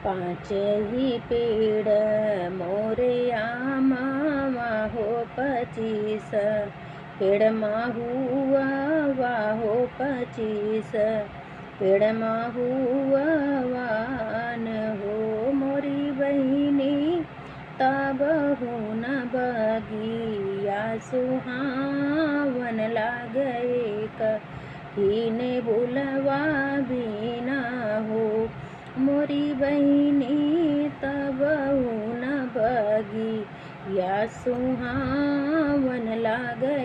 पाँच ही पेड़ मोरे आमा हो 25 पेड़ हुआ वाहो 25 पेड़ हुआ वान हो मोरी बहिनी तब हो न बगिया सुहावन लागे कहीने बुलवा भी ना हो मोरी बहिनी तब न बगी या सुहावन लागे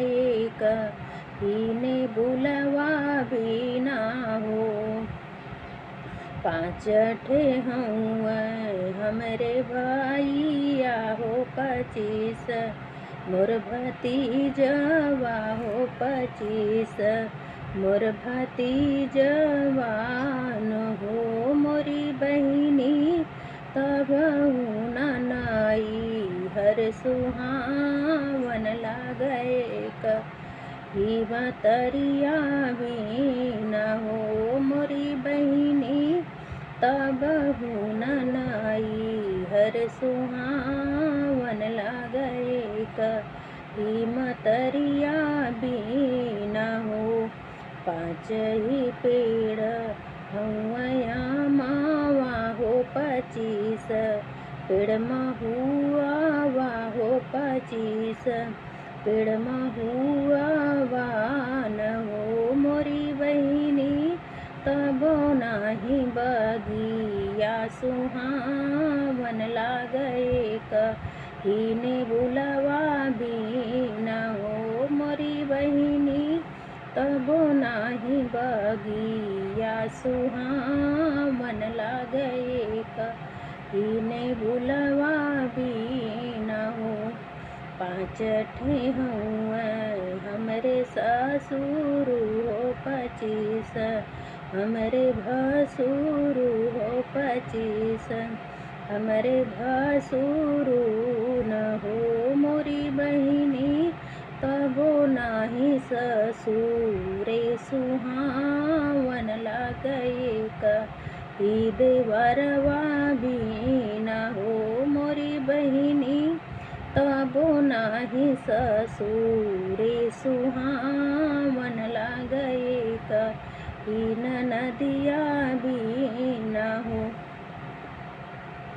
कहीने बुलवा भी ना हो। पाँच ठे हऊँ हमरे भैया हो 25 मोर भतीजवा हो 25 मोर भतीजवान हो मोरी बहिनी तब न नाई हर सुहावन लागे कही बतरिया भी न हो मोरी बहिनी तब न नाई हर सुहावन लागे कही मतरिया भी न हो। पाँच ही पेड़ हऊँ मावा हो 25 पेड़ हुआ वाहो 25 पेड़ हुआ वान हो मोरी बहिनी तब नाही बगिया सुहावन लागे कहीने बुलवा भी न हो मोरी बहिनी तब नाही बगिया सुहावन लागे कहीने बुलवा भी न हो। पाँच ठे हऊँ हमरे ससुर हो 25 हमरे भसुर हो 25 हमरे भसुर न हो मोरी बहिनी तबो नाही ससुरे सुहावन लागे कही देवरवा भी न हो मोरी बहिनी तबो नाही ससुरे सुहावन लागे कही नदिया भी न हो।